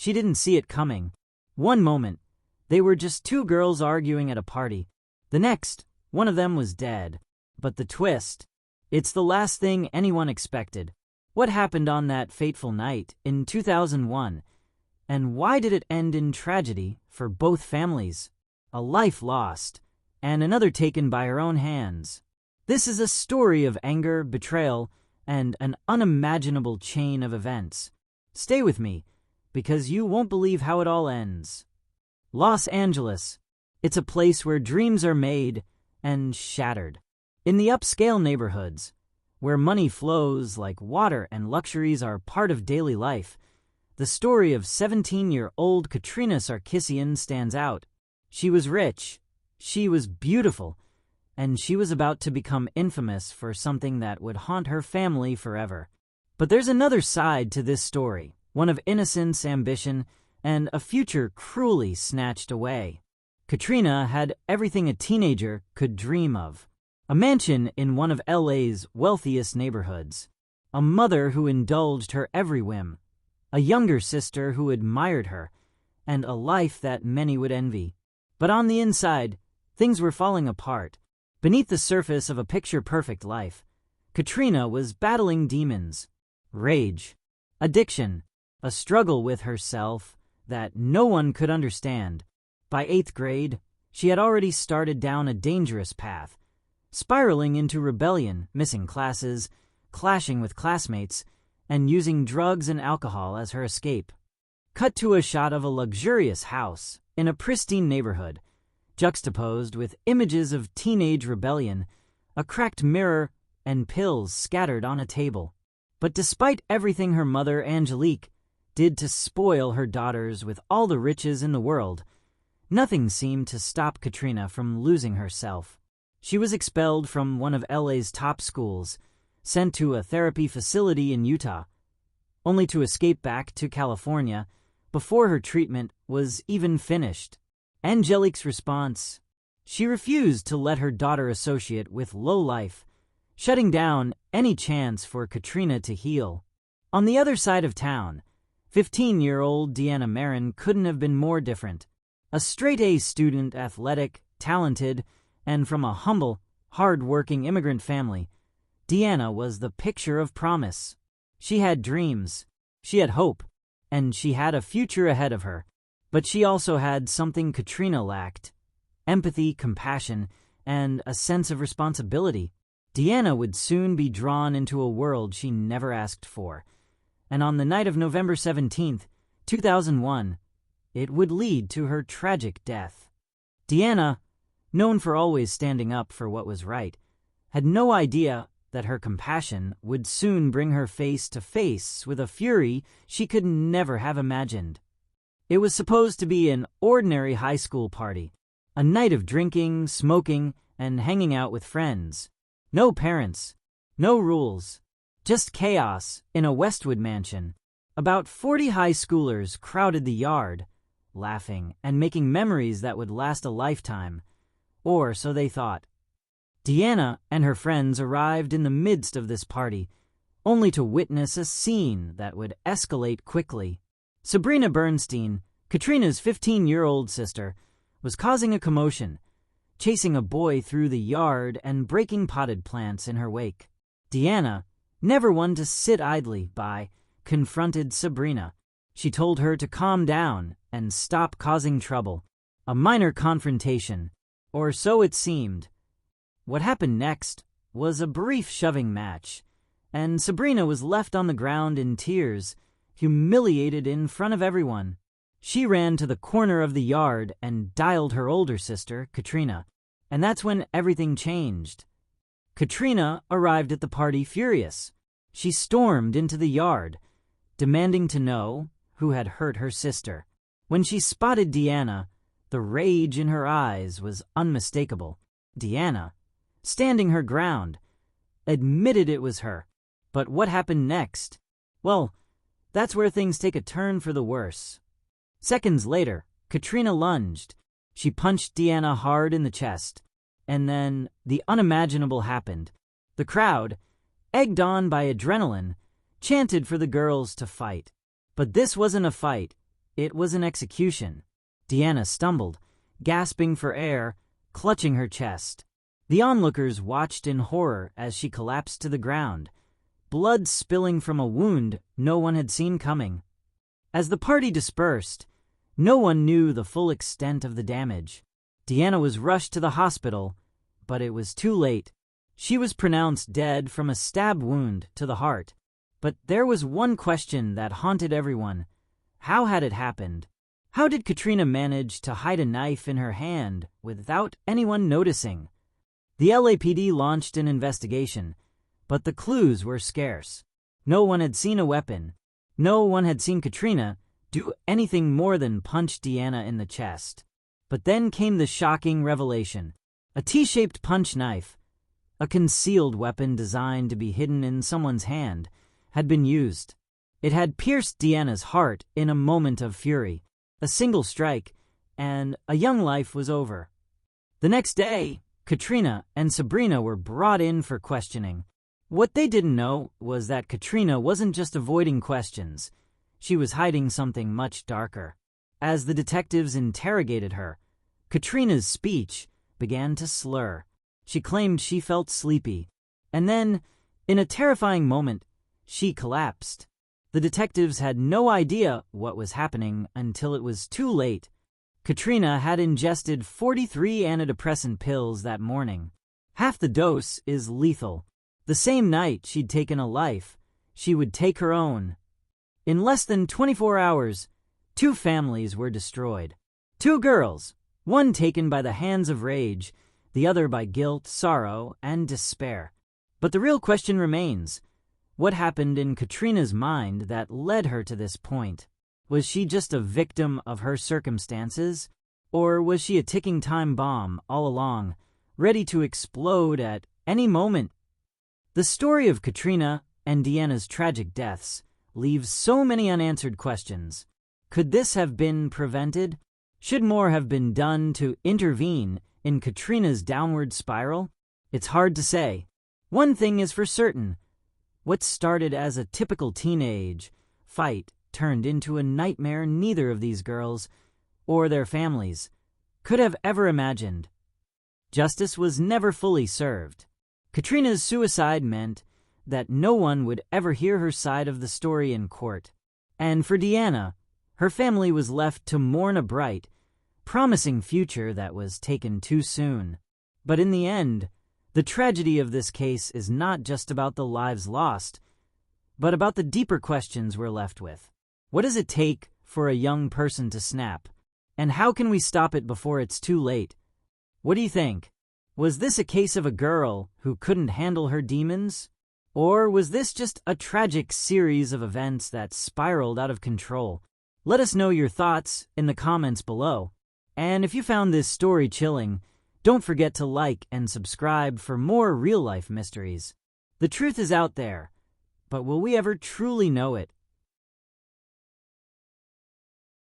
She didn't see it coming. One moment, they were just two girls arguing at a party. The next, one of them was dead. But the twist, it's the last thing anyone expected. What happened on that fateful night in 2001? And why did it end in tragedy for both families? A life lost, and another taken by her own hands. This is a story of anger, betrayal, and an unimaginable chain of events. Stay with me, because you won't believe how it all ends. Los Angeles. It's a place where dreams are made and shattered. In the upscale neighborhoods, where money flows like water and luxuries are part of daily life, the story of 17-year-old Katrina Sarkissian stands out. She was rich, she was beautiful, and she was about to become infamous for something that would haunt her family forever. But there's another side to this story, one of innocence, ambition, and a future cruelly snatched away. Katrina had everything a teenager could dream of. A mansion in one of LA's wealthiest neighborhoods. A mother who indulged her every whim. A younger sister who admired her. And a life that many would envy. But on the inside, things were falling apart. Beneath the surface of a picture-perfect life, Katrina was battling demons. Rage. Addiction. A struggle with herself that no one could understand. By 8th grade, she had already started down a dangerous path, spiraling into rebellion, missing classes, clashing with classmates, and using drugs and alcohol as her escape. Cut to a shot of a luxurious house in a pristine neighborhood, juxtaposed with images of teenage rebellion, a cracked mirror, and pills scattered on a table. But despite everything her mother, Angelique, did to spoil her daughters with all the riches in the world, nothing seemed to stop Katrina from losing herself. She was expelled from one of LA's top schools, sent to a therapy facility in Utah, only to escape back to California before her treatment was even finished. Angelique's response: she refused to let her daughter associate with low life, shutting down any chance for Katrina to heal. On the other side of town, 15-year-old Deanna Maran couldn't have been more different. A straight-A student, athletic, talented, and from a humble, hard-working immigrant family, Deanna was the picture of promise. She had dreams, she had hope, and she had a future ahead of her. But she also had something Katrina lacked: empathy, compassion, and a sense of responsibility. Deanna would soon be drawn into a world she never asked for. And on the night of November 17th, 2001, it would lead to her tragic death. Deanna, known for always standing up for what was right, had no idea that her compassion would soon bring her face to face with a fury she could never have imagined. It was supposed to be an ordinary high school party, a night of drinking, smoking, and hanging out with friends. No parents, no rules, just chaos in a Westwood mansion. About 40 high schoolers crowded the yard, laughing and making memories that would last a lifetime, or so they thought. Deanna and her friends arrived in the midst of this party, only to witness a scene that would escalate quickly. Sabrina Bernstein, Katrina's 15-year-old sister, was causing a commotion, chasing a boy through the yard and breaking potted plants in her wake. Deanna, never one to sit idly by, confronted Sabrina. She told her to calm down and stop causing trouble. A minor confrontation, or so it seemed. What happened next was a brief shoving match, and Sabrina was left on the ground in tears, humiliated in front of everyone. She ran to the corner of the yard and dialed her older sister, Katrina, and that's when everything changed. Katrina arrived at the party furious. She stormed into the yard, demanding to know who had hurt her sister. When she spotted Deanna, the rage in her eyes was unmistakable. Deanna, standing her ground, admitted it was her. But what happened next? Well, that's where things take a turn for the worse. Seconds later, Katrina lunged. She punched Deanna hard in the chest. And then the unimaginable happened. The crowd, egged on by adrenaline, chanted for the girls to fight. But this wasn't a fight. it was an execution. Deanna stumbled, gasping for air, clutching her chest. The onlookers watched in horror as she collapsed to the ground, blood spilling from a wound no one had seen coming. As the party dispersed, no one knew the full extent of the damage. Deanna was rushed to the hospital, but it was too late. She was pronounced dead from a stab wound to the heart. But there was one question that haunted everyone. How had it happened? How did Katrina manage to hide a knife in her hand without anyone noticing? The LAPD launched an investigation, but the clues were scarce. No one had seen a weapon. No one had seen Katrina do anything more than punch Deanna in the chest. But then came the shocking revelation. A T-shaped punch knife, a concealed weapon designed to be hidden in someone's hand, had been used. It had pierced Deanna's heart in a moment of fury. A single strike, and a young life was over. The next day, Katrina and Sabrina were brought in for questioning. What they didn't know was that Katrina wasn't just avoiding questions. She was hiding something much darker. As the detectives interrogated her, Katrina's speech began to slur. She claimed she felt sleepy. And then, in a terrifying moment, she collapsed. The detectives had no idea what was happening until it was too late. Katrina had ingested 43 antidepressant pills that morning. Half the dose is lethal. The same night she'd taken a life, she would take her own. In less than 24 hours, 2 families were destroyed. 2 girls, one taken by the hands of rage, the other by guilt, sorrow, and despair. But the real question remains. What happened in Katrina's mind that led her to this point? Was she just a victim of her circumstances? Or was she a ticking time bomb all along, ready to explode at any moment? The story of Katrina and Deanna's tragic deaths leaves so many unanswered questions. Could this have been prevented? Should more have been done to intervene in Katrina's downward spiral? It's hard to say. One thing is for certain. What started as a typical teenage fight turned into a nightmare neither of these girls or their families could have ever imagined. Justice was never fully served. Katrina's suicide meant that no one would ever hear her side of the story in court. And for Deanna, her family was left to mourn a bright, promising future that was taken too soon. But in the end, the tragedy of this case is not just about the lives lost, but about the deeper questions we're left with. What does it take for a young person to snap? And how can we stop it before it's too late? What do you think? Was this a case of a girl who couldn't handle her demons? Or was this just a tragic series of events that spiraled out of control? Let us know your thoughts in the comments below. And if you found this story chilling, don't forget to like and subscribe for more real-life mysteries. The truth is out there, but will we ever truly know it?